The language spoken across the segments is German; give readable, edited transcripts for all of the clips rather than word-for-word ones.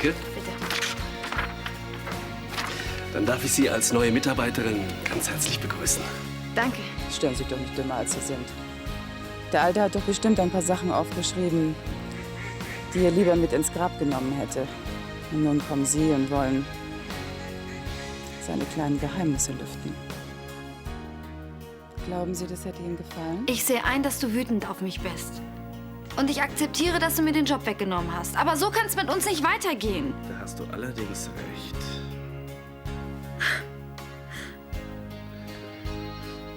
Danke. Bitte. Dann darf ich Sie als neue Mitarbeiterin ganz herzlich begrüßen. Danke. Stellen Sie doch nicht dümmer, als Sie sind. Der Alte hat doch bestimmt ein paar Sachen aufgeschrieben, die er lieber mit ins Grab genommen hätte. Und nun kommen Sie und wollen seine kleinen Geheimnisse lüften. Glauben Sie, das hätte ihm gefallen? Ich sehe ein, dass du wütend auf mich bist. Und ich akzeptiere, dass du mir den Job weggenommen hast. Aber so kann es mit uns nicht weitergehen. Da hast du allerdings recht.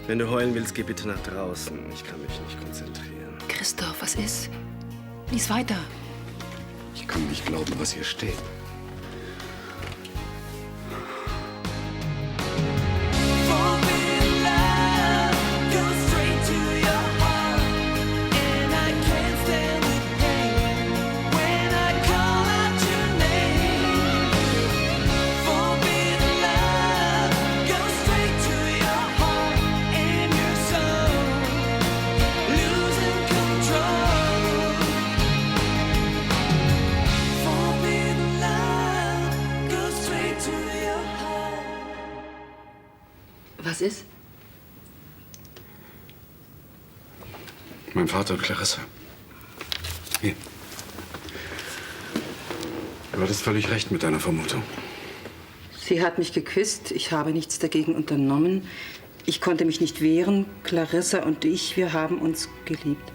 Wenn du heulen willst, geh bitte nach draußen. Ich kann mich nicht konzentrieren. Christoph, was ist? Lies weiter. Ich kann nicht glauben, was hier steht. Was ist? Mein Vater und Clarissa. Hier. Du hattest völlig recht mit deiner Vermutung. Sie hat mich geküsst. Ich habe nichts dagegen unternommen. Ich konnte mich nicht wehren. Clarissa und ich, wir haben uns geliebt.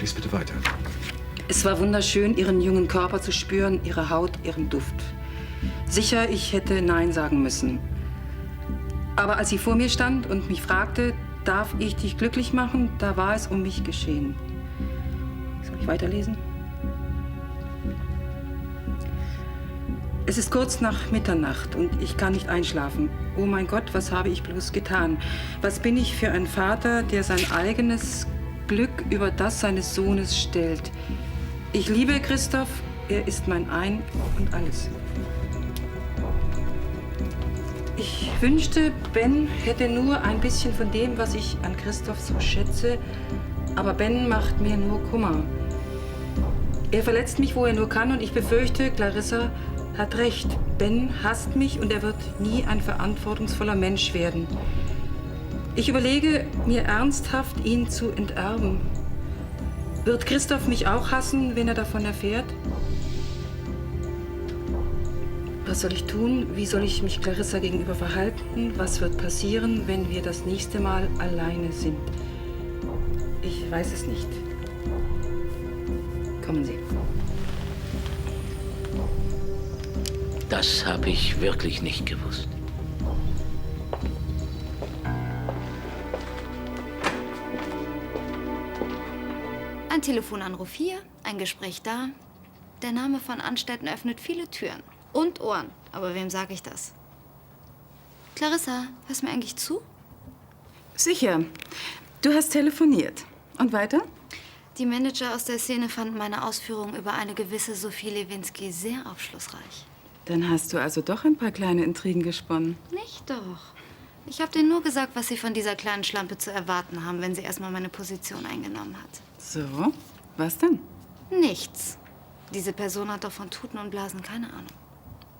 Lies bitte weiter. Es war wunderschön, ihren jungen Körper zu spüren, ihre Haut, ihren Duft. Sicher, ich hätte Nein sagen müssen. Aber als sie vor mir stand und mich fragte, darf ich dich glücklich machen, da war es um mich geschehen. Soll ich weiterlesen? Es ist kurz nach Mitternacht und ich kann nicht einschlafen. Oh mein Gott, was habe ich bloß getan? Was bin ich für ein Vater, der sein eigenes Glück über das seines Sohnes stellt? Ich liebe Christoph, er ist mein Ein und Alles. Ich wünschte, Ben hätte nur ein bisschen von dem, was ich an Christoph so schätze. Aber Ben macht mir nur Kummer. Er verletzt mich, wo er nur kann, und ich befürchte, Clarissa hat recht. Ben hasst mich und er wird nie ein verantwortungsvoller Mensch werden. Ich überlege, mir ernsthaft ihn zu enterben. Wird Christoph mich auch hassen, wenn er davon erfährt? Was soll ich tun? Wie soll ich mich Clarissa gegenüber verhalten? Was wird passieren, wenn wir das nächste Mal alleine sind? Ich weiß es nicht. Kommen Sie. Das habe ich wirklich nicht gewusst. Ein Telefonanruf hier, ein Gespräch da. Der Name von Anstätten öffnet viele Türen. Und Ohren. Aber wem sage ich das? Clarissa, hörst du mir eigentlich zu? Sicher. Du hast telefoniert. Und weiter? Die Manager aus der Szene fanden meine Ausführungen über eine gewisse Sophie Lewinsky sehr aufschlussreich. Dann hast du also doch ein paar kleine Intrigen gesponnen. Nicht doch. Ich habe denen nur gesagt, was sie von dieser kleinen Schlampe zu erwarten haben, wenn sie erstmal meine Position eingenommen hat. So, was denn? Nichts. Diese Person hat doch von Tuten und Blasen keine Ahnung.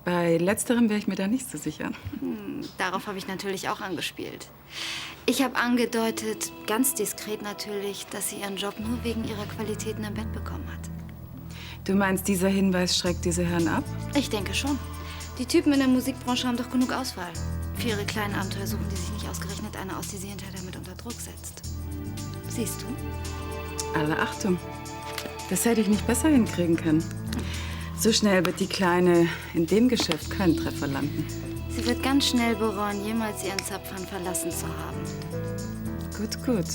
Bei letzterem wäre ich mir da nicht so sicher. Darauf habe ich natürlich auch angespielt. Ich habe angedeutet, ganz diskret natürlich, dass sie ihren Job nur wegen ihrer Qualitäten im Bett bekommen hat. Du meinst, dieser Hinweis schreckt diese Herren ab? Ich denke schon. Die Typen in der Musikbranche haben doch genug Auswahl. Für ihre kleinen Abenteuer suchen die sich nicht ausgerechnet eine aus, die sie hinterher damit unter Druck setzt. Siehst du? Alle Achtung. Das hätte ich nicht besser hinkriegen können. So schnell wird die Kleine in dem Geschäft keinen Treffer landen. Sie wird ganz schnell bereuen, jemals ihren Zapfhahn verlassen zu haben. Gut, gut.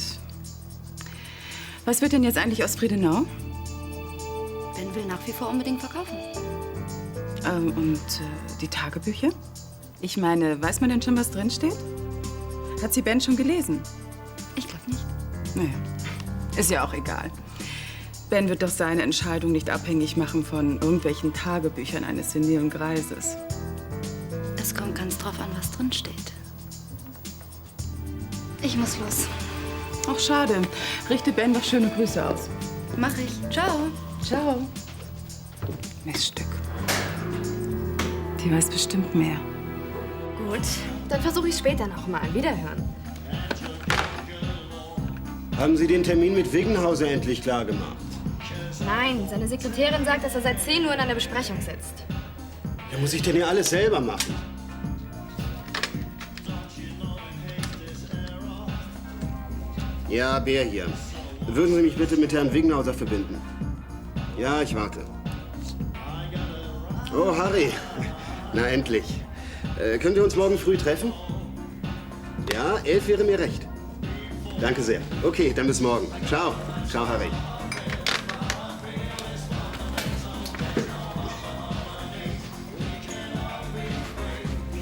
Was wird denn jetzt eigentlich aus Friedenau? Ben will nach wie vor unbedingt verkaufen. Und die Tagebücher? Ich meine, weiß man denn schon, was drinsteht? Hat sie Ben schon gelesen? Ich glaube nicht. Naja, ist ja auch egal. Ben wird doch seine Entscheidung nicht abhängig machen von irgendwelchen Tagebüchern eines senilen Greises. Es kommt ganz drauf an, was drinsteht. Ich muss los. Ach, schade. Richte Ben doch schöne Grüße aus. Mach ich. Ciao. Ciao. Miststück. Die weiß bestimmt mehr. Gut, dann versuche ich später nochmal. Wiederhören. Haben Sie den Termin mit Wiggenhauser endlich klar gemacht? Nein, seine Sekretärin sagt, dass er seit 10 Uhr in einer Besprechung sitzt. Ja, muss ich denn hier alles selber machen? Ja, Bär hier. Würden Sie mich bitte mit Herrn Wiggenhauser verbinden? Ja, ich warte. Oh, Harry. Na, endlich. Können wir uns morgen früh treffen? Ja, 11 wäre mir recht. Danke sehr. Okay, dann bis morgen. Ciao. Ciao, Harry.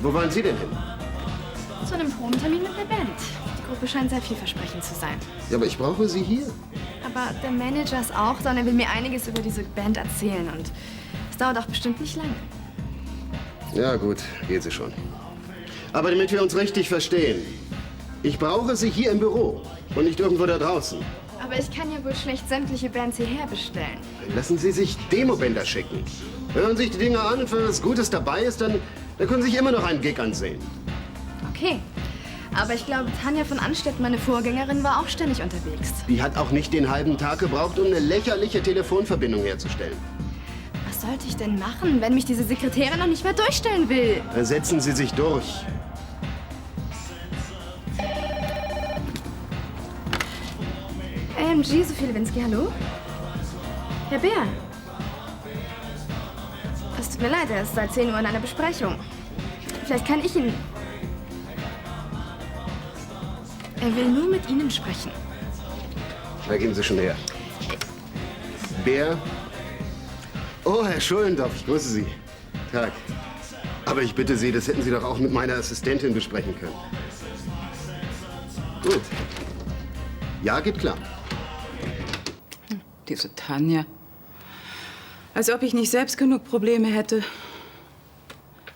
Wo waren Sie denn hin? Zu einem Probentermin mit der Band. Die Gruppe scheint sehr vielversprechend zu sein. Ja, aber ich brauche Sie hier. Aber der Manager ist auch da und er will mir einiges über diese Band erzählen. Und es dauert auch bestimmt nicht lange. Ja, gut, geht sie schon. Aber damit wir uns richtig verstehen, ich brauche Sie hier im Büro und nicht irgendwo da draußen. Aber ich kann ja wohl schlecht sämtliche Bands hierher bestellen. Lassen Sie sich Demobänder schicken. Hören sich die Dinge an und wenn was Gutes dabei ist, dann können Sie sich immer noch einen Gig ansehen. Okay. Aber ich glaube, Tanja von Anstetten, meine Vorgängerin, war auch ständig unterwegs. Die hat auch nicht den halben Tag gebraucht, um eine lächerliche Telefonverbindung herzustellen. Was sollte ich denn machen, wenn mich diese Sekretärin noch nicht mehr durchstellen will? Dann setzen Sie sich durch. AMG, Sophie Lewinsky, hallo? Herr Bär. Es tut mir leid, er ist seit 10 Uhr in einer Besprechung. Vielleicht kann ich ihn... Er will nur mit Ihnen sprechen. Da gehen Sie schon her. Bär? Oh, Herr Schullendorf, ich grüße Sie. Tag. Aber ich bitte Sie, das hätten Sie doch auch mit meiner Assistentin besprechen können. Gut. Ja, geht klar. Diese Tanja. Als ob ich nicht selbst genug Probleme hätte.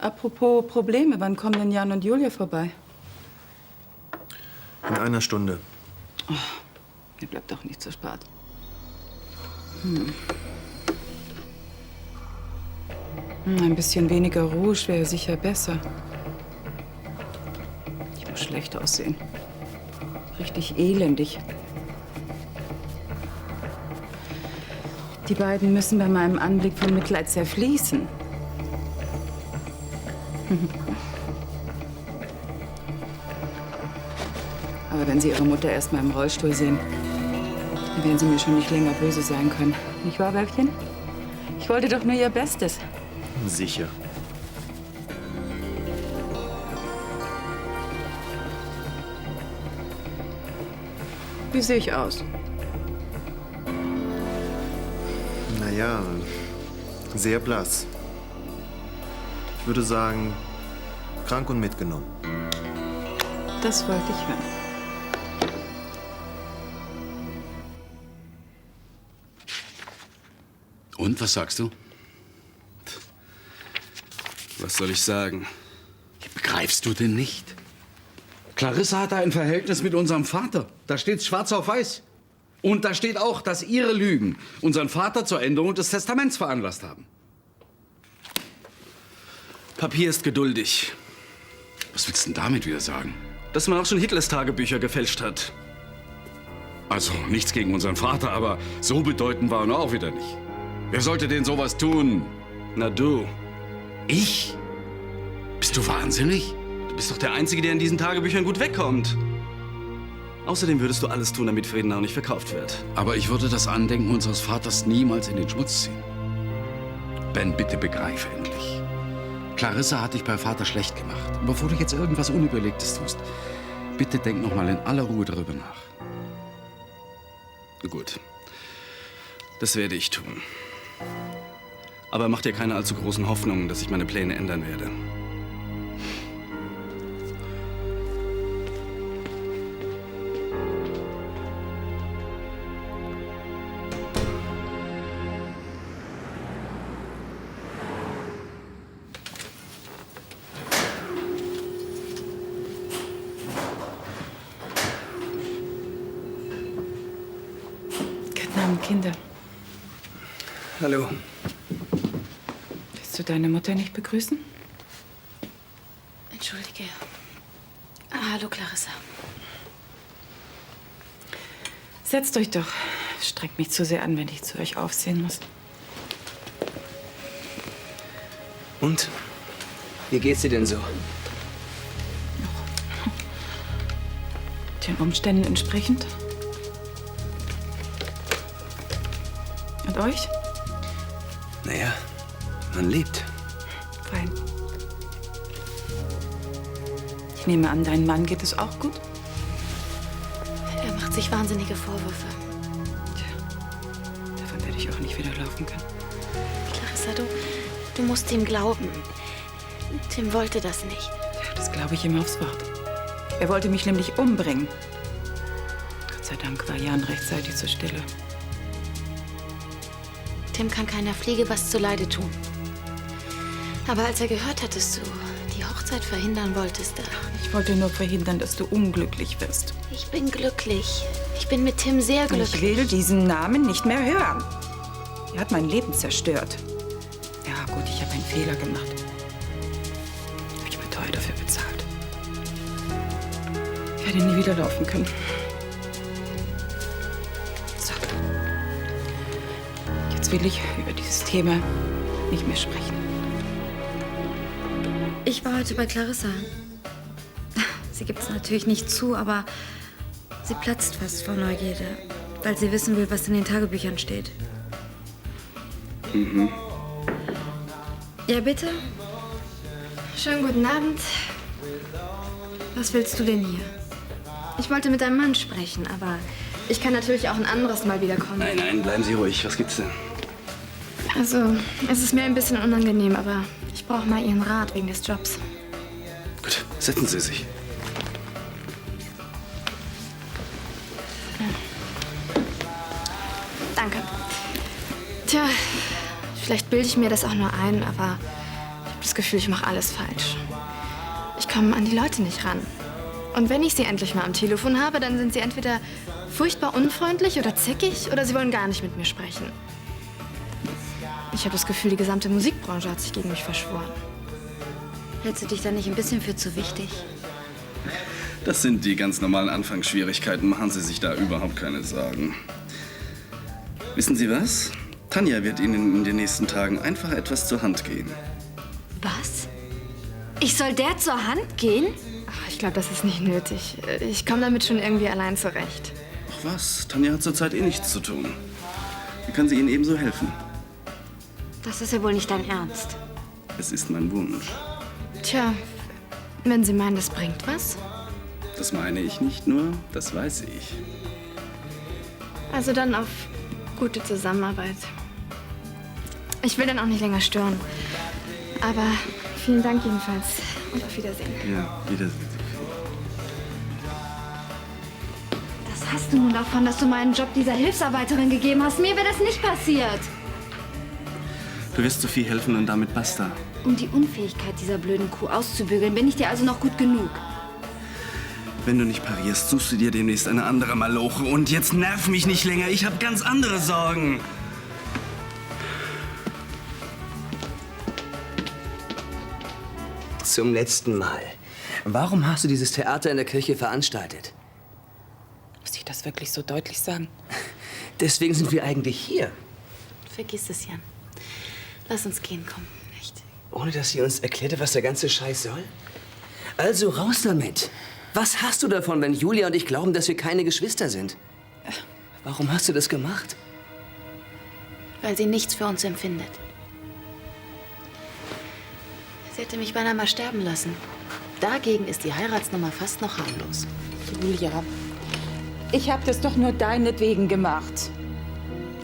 Apropos Probleme, wann kommen denn Jan und Julia vorbei? In einer Stunde. Ihr bleibt doch nicht so spät. Ein bisschen weniger Rouge wäre sicher besser. Ich muss schlecht aussehen. Richtig elendig. Die beiden müssen bei meinem Anblick von Mitleid zerfließen. Aber wenn Sie Ihre Mutter erst mal im Rollstuhl sehen, dann werden Sie mir schon nicht länger böse sein können. Nicht wahr, Wölfchen? Ich wollte doch nur Ihr Bestes. Sicher. Wie sehe ich aus? Naja, sehr blass. Ich würde sagen, krank und mitgenommen. Das wollte ich hören. Und, was sagst du? Was soll ich sagen? Begreifst du denn nicht? Clarissa hatte ein Verhältnis mit unserem Vater. Da steht's schwarz auf weiß. Und da steht auch, dass ihre Lügen unseren Vater zur Änderung des Testaments veranlasst haben. Papier ist geduldig. Was willst du denn damit wieder sagen? Dass man auch schon Hitlers Tagebücher gefälscht hat. Also, nichts gegen unseren Vater, aber so bedeutend war er nur auch wieder nicht. Wer sollte denn sowas tun? Na du. Ich? Bist du wahnsinnig? Du bist doch der Einzige, der in diesen Tagebüchern gut wegkommt. Außerdem würdest du alles tun, damit Friedenau nicht verkauft wird. Aber ich würde das Andenken unseres Vaters niemals in den Schmutz ziehen. Ben, bitte begreife endlich. Clarissa hat dich bei Vater schlecht gemacht. Und bevor du jetzt irgendwas Unüberlegtes tust, bitte denk noch mal in aller Ruhe darüber nach. Gut. Das werde ich tun. Aber mach dir keine allzu großen Hoffnungen, dass ich meine Pläne ändern werde. Guten Abend, Kinder. Hallo. deine Mutter nicht begrüßen? Entschuldige. Hallo, Clarissa. Setzt euch doch. Es strengt mich zu sehr an, wenn ich zu euch aufsehen muss. Und? Wie geht's dir denn so? Den Umständen entsprechend. Und euch? Naja, man lebt. Fein. Ich nehme an, deinem Mann geht es auch gut? Er macht sich wahnsinnige Vorwürfe. Davon werde ich auch nicht wieder laufen können. Clarissa, du musst ihm glauben. Tim wollte das nicht. Ja, das glaube ich ihm aufs Wort. Er wollte mich nämlich umbringen. Gott sei Dank war Jan rechtzeitig zur Stelle. Tim kann keiner Fliege was zuleide tun. Aber als er gehört hat, dass du die Hochzeit verhindern wolltest, Ich wollte nur verhindern, dass du unglücklich wirst. Ich bin glücklich. Ich bin mit Tim sehr glücklich. Ich will diesen Namen nicht mehr hören. Er hat mein Leben zerstört. Ja, gut, ich habe einen Fehler gemacht. Ich habe teuer dafür bezahlt. Ich werde nie wieder laufen können. So. Jetzt will ich über dieses Thema nicht mehr sprechen. Ich war heute bei Clarissa. Sie gibt es natürlich nicht zu, aber sie platzt fast vor Neugierde, weil sie wissen will, was in den Tagebüchern steht. Mhm. Ja, bitte? Schönen guten Abend. Was willst du denn hier? Ich wollte mit deinem Mann sprechen, aber ich kann natürlich auch ein anderes Mal wiederkommen. Nein, nein, bleiben Sie ruhig. Was gibt's denn? Also, es ist mir ein bisschen unangenehm, aber ich brauche mal Ihren Rat wegen des Jobs. Gut, setzen Sie sich. Danke. Tja, vielleicht bilde ich mir das auch nur ein, aber ich habe das Gefühl, ich mache alles falsch. Ich komme an die Leute nicht ran. Und wenn ich sie endlich mal am Telefon habe, dann sind sie entweder furchtbar unfreundlich oder zickig oder sie wollen gar nicht mit mir sprechen. Ich habe das Gefühl, die gesamte Musikbranche hat sich gegen mich verschworen. Hältst du dich da nicht ein bisschen für zu wichtig? Das sind die ganz normalen Anfangsschwierigkeiten. Machen Sie sich da überhaupt keine Sorgen. Wissen Sie was? Tanja wird Ihnen in den nächsten Tagen einfach etwas zur Hand gehen. Was? Ich soll der zur Hand gehen? Ach, ich glaube, das ist nicht nötig. Ich komme damit schon irgendwie allein zurecht. Ach was, Tanja hat zurzeit eh nichts zu tun. Wie kann sie Ihnen ebenso helfen? Das ist ja wohl nicht dein Ernst. Es ist mein Wunsch. Tja, wenn Sie meinen, das bringt was. Das meine ich nicht nur, das weiß ich. Also dann auf gute Zusammenarbeit. Ich will dann auch nicht länger stören. Aber vielen Dank jedenfalls und auf Wiedersehen. Ja, Wiedersehen. Was hast du nun davon, dass du meinen Job dieser Hilfsarbeiterin gegeben hast? Mir wäre das nicht passiert. Du wirst Sophie helfen und damit basta. Um die Unfähigkeit dieser blöden Kuh auszubügeln, bin ich dir also noch gut genug. Wenn du nicht parierst, suchst du dir demnächst eine andere Maloche. Und jetzt nerv mich nicht länger, ich habe ganz andere Sorgen. Zum letzten Mal. Warum hast du dieses Theater in der Kirche veranstaltet? Muss ich das wirklich so deutlich sagen? Deswegen sind wir eigentlich hier. Vergiss es, Jan. Lass uns gehen, komm. Echt. Ohne dass sie uns erklärte, was der ganze Scheiß soll? Also raus damit. Was hast du davon, wenn Julia und ich glauben, dass wir keine Geschwister sind? Warum hast du das gemacht? Weil sie nichts für uns empfindet. Sie hätte mich beinahe mal sterben lassen. Dagegen ist die Heiratsnummer fast noch harmlos. Julia, ich habe das doch nur deinetwegen gemacht.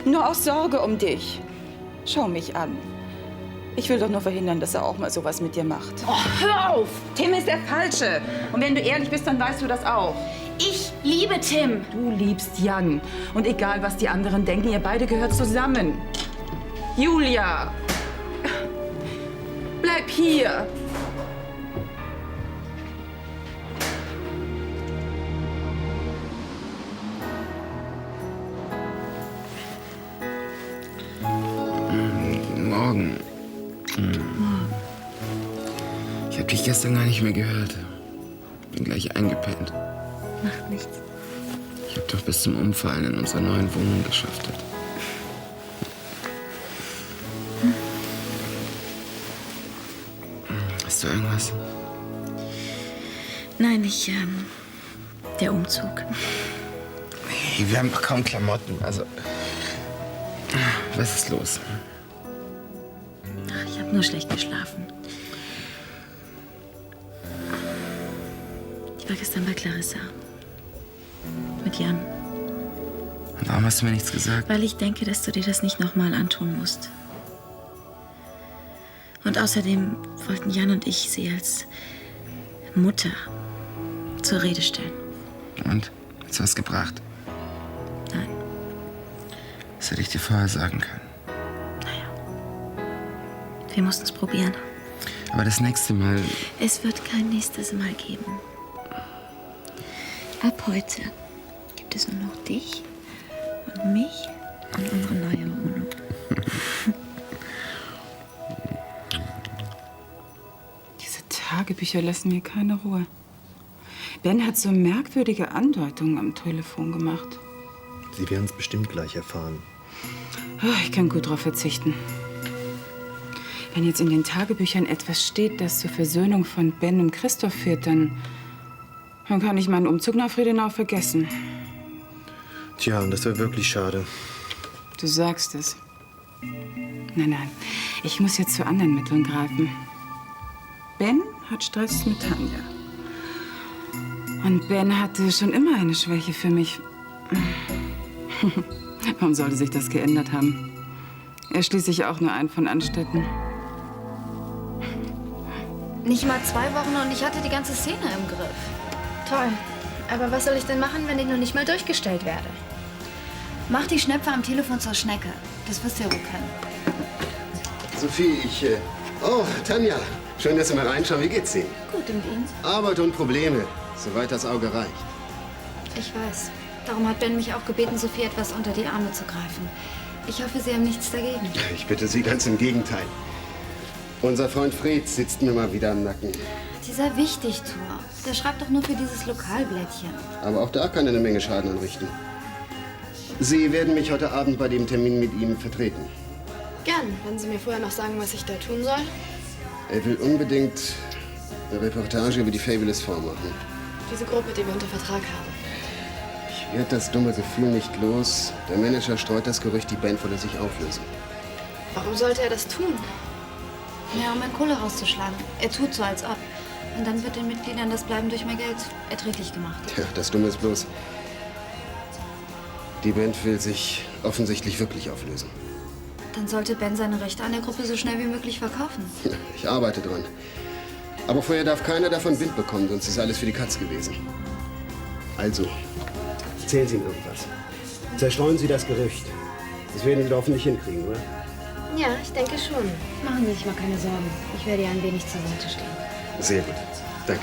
Nur aus Sorge um dich. Schau mich an. Ich will doch nur verhindern, dass er auch mal sowas mit dir macht. Oh, hör auf! Tim ist der Falsche. Und wenn du ehrlich bist, dann weißt du das auch. Ich liebe Tim. Du liebst Jan. Und egal, was die anderen denken, ihr beide gehört zusammen. Julia! Bleib hier! Morgen. gestern gar nicht mehr gehört. Bin gleich eingepennt. Macht nichts. Ich habe doch bis zum Umfallen in unserer neuen Wohnung geschafft. Hast du irgendwas? Nein, der Umzug. Hey, wir haben doch kaum Klamotten. Also, was ist los? Ach, ich habe nur schlecht geschlafen. Ich war gestern bei Clarissa. Mit Jan. Und warum hast du mir nichts gesagt? Weil ich denke, dass du dir das nicht nochmal antun musst. Und außerdem wollten Jan und ich sie als Mutter zur Rede stellen. Und? Hat's was gebracht? Nein. Das hätte ich dir vorher sagen können. Wir mussten es probieren. Aber das nächste Mal... Es wird kein nächstes Mal geben. Ab heute gibt es nur noch dich und mich und unsere neue Wohnung. Diese Tagebücher lassen mir keine Ruhe. Ben hat so merkwürdige Andeutungen am Telefon gemacht. Sie werden es bestimmt gleich erfahren. Oh, ich kann gut darauf verzichten. Wenn jetzt in den Tagebüchern etwas steht, das zur Versöhnung von Ben und Christoph führt, dann kann ich meinen Umzug nach Friedenau vergessen. Tja, und das wäre wirklich schade. Du sagst es. Nein, ich muss jetzt zu anderen Mitteln greifen. Ben hat Stress mit Tanja. Und Ben hatte schon immer eine Schwäche für mich. Warum sollte sich das geändert haben? Er ist schließlich auch nur ein von Anstetten. Nicht mal 2 Wochen und ich hatte die ganze Szene im Griff. Toll. Aber was soll ich denn machen, wenn ich noch nicht mal durchgestellt werde? Mach die Schnepfe am Telefon zur Schnecke. Das wirst du ja wohl können. Sophie, Oh, Tanja. Schön, dass Sie mal reinschauen. Wie geht's Ihnen? Gut, und Ihnen? Arbeit und Probleme, soweit das Auge reicht. Ich weiß. Darum hat Ben mich auch gebeten, Sophie etwas unter die Arme zu greifen. Ich hoffe, Sie haben nichts dagegen. Ich bitte Sie, ganz im Gegenteil. Unser Freund Fred sitzt mir mal wieder am Nacken. Dieser Wichtigtuer, der schreibt doch nur für dieses Lokalblättchen. Aber auch da kann er eine Menge Schaden anrichten. Sie werden mich heute Abend bei dem Termin mit ihm vertreten. Gern, wenn Sie mir vorher noch sagen, was ich da tun soll. Er will unbedingt eine Reportage über die Fabulous 4 machen. Diese Gruppe, die wir unter Vertrag haben. Ich werde das dumme Gefühl nicht los. Der Manager streut das Gerücht, die Band wolle sich auflösen. Warum sollte er das tun? Ja, um an Kohle rauszuschlagen. Er tut so, als ob. Und dann wird den Mitgliedern das Bleiben durch mehr Geld erträglich gemacht. Ja, das Dumme ist bloß, die Band will sich offensichtlich wirklich auflösen. Dann sollte Ben seine Rechte an der Gruppe so schnell wie möglich verkaufen. Ja, ich arbeite dran. Aber vorher darf keiner davon Wind bekommen, sonst ist alles für die Katz gewesen. Also, erzählen Sie ihm irgendwas. Zerstreuen Sie das Gerücht. Das werden Sie hoffentlich hinkriegen, oder? Ja, ich denke schon. Machen Sie sich mal keine Sorgen. Ich werde ihr ein wenig zur Seite stehen. Sehr gut. Danke.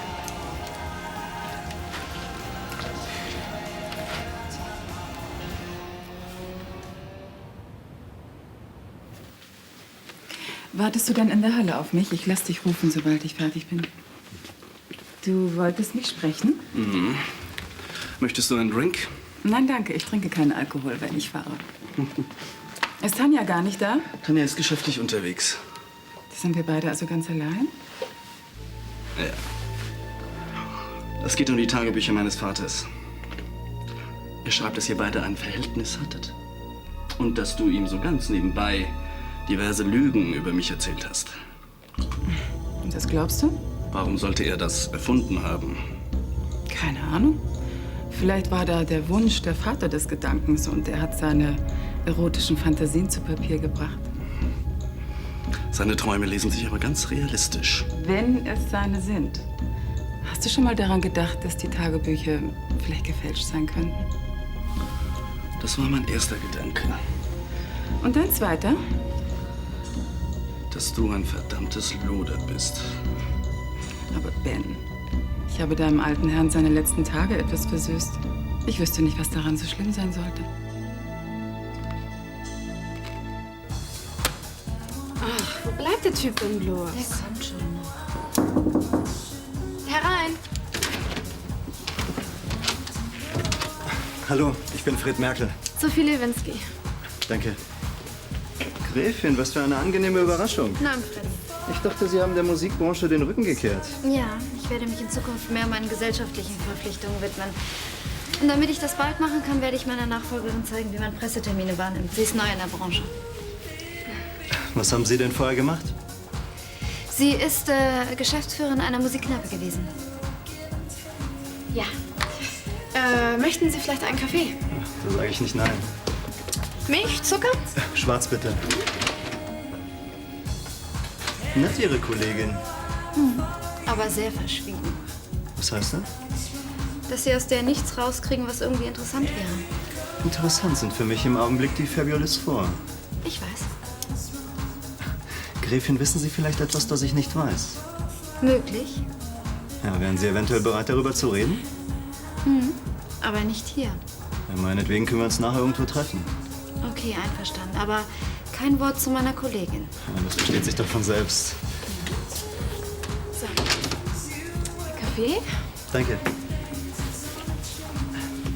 Wartest du dann in der Halle auf mich? Ich lass dich rufen, sobald ich fertig bin. Du wolltest mich sprechen? Mhm. Möchtest du einen Drink? Nein, danke. Ich trinke keinen Alkohol, wenn ich fahre. Ist Tanja gar nicht da? Tanja ist geschäftlich unterwegs. Sind wir beide also ganz allein? Ja. Es geht um die Tagebücher meines Vaters. Er schreibt, dass ihr beide ein Verhältnis hattet. Und dass du ihm so ganz nebenbei diverse Lügen über mich erzählt hast. Und das glaubst du? Warum sollte er das erfunden haben? Keine Ahnung. Vielleicht war da der Wunsch der Vater des Gedankens und er hat seine erotischen Fantasien zu Papier gebracht. Seine Träume lesen sich aber ganz realistisch. Wenn es seine sind. Hast du schon mal daran gedacht, dass die Tagebücher vielleicht gefälscht sein könnten? Das war mein erster Gedanke. Und dein zweiter? Dass du ein verdammtes Luder bist. Aber Ben, ich habe deinem alten Herrn seine letzten Tage etwas versüßt. Ich wüsste nicht, was daran so schlimm sein sollte. Ach, wo bleibt der Typ denn bloß? Der kommt schon noch. Hallo, ich bin Fred Merkel. Sophie Lewinsky. Danke. Gräfin, was für eine angenehme Überraschung. Nein, Fred. Ich dachte, Sie haben der Musikbranche den Rücken gekehrt. Ja, ich werde mich in Zukunft mehr meinen gesellschaftlichen Verpflichtungen widmen. Und damit ich das bald machen kann, werde ich meiner Nachfolgerin zeigen, wie man Pressetermine wahrnimmt. Sie ist neu in der Branche. Was haben Sie denn vorher gemacht? Sie ist Geschäftsführerin einer Musikkneipe gewesen. Ja. Möchten Sie vielleicht einen Kaffee? Da sage ich nicht nein. Milch, Zucker? Schwarz bitte. Nett, Ihre Kollegin. Aber sehr verschwiegen. Was heißt das? Dass Sie aus der nichts rauskriegen, was irgendwie interessant wäre. Interessant sind für mich im Augenblick die Fabulous Four. Ich weiß. Gräfin, wissen Sie vielleicht etwas, das ich nicht weiß? Möglich. Ja, wären Sie eventuell bereit, darüber zu reden? Aber nicht hier. Ja, meinetwegen können wir uns nachher irgendwo treffen. Okay, einverstanden. Aber kein Wort zu meiner Kollegin. Ja, das versteht sich doch von selbst. So. Kaffee? Danke.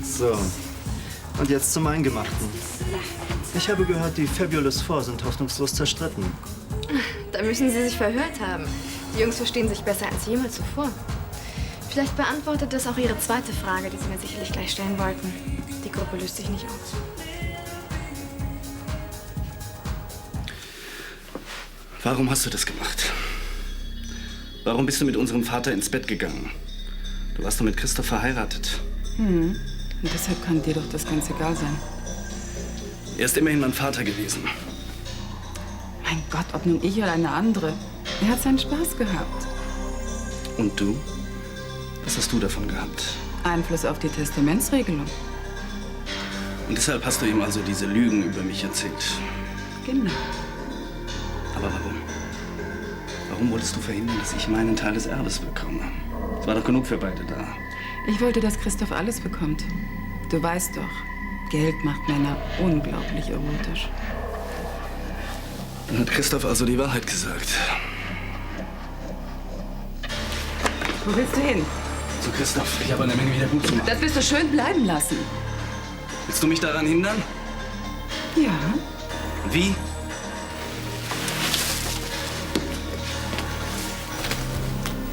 So, und jetzt zum Eingemachten. Ich habe gehört, die Fabulous Four sind hoffnungslos zerstritten. Da müssen Sie sich verhört haben. Die Jungs verstehen sich besser als jemals zuvor. Vielleicht beantwortet das auch Ihre zweite Frage, die Sie mir sicherlich gleich stellen wollten. Die Gruppe löst sich nicht auf. Warum hast du das gemacht? Warum bist du mit unserem Vater ins Bett gegangen? Du warst doch mit Christoph verheiratet. Und deshalb kann dir doch das ganz egal sein. Er ist immerhin mein Vater gewesen. Mein Gott, ob nun ich oder eine andere. Er hat seinen Spaß gehabt. Und du? Was hast du davon gehabt? Einfluss auf die Testamentsregelung. Und deshalb hast du ihm also diese Lügen über mich erzählt. Genau. Aber warum? Warum wolltest du verhindern, dass ich meinen Teil des Erbes bekomme? Es war doch genug für beide da. Ich wollte, dass Christoph alles bekommt. Du weißt doch, Geld macht Männer unglaublich erotisch. Dann hat Christoph also die Wahrheit gesagt. Wo willst du hin? Zu Christoph, ich habe eine Menge wieder gut zu machen. Das wirst du schön bleiben lassen. Willst du mich daran hindern? Ja. Wie?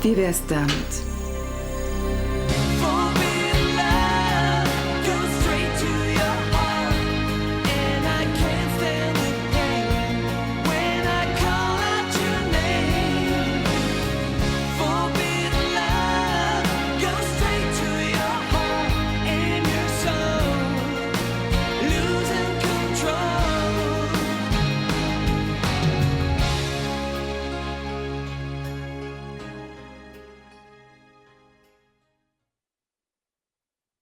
Wie wär's damit?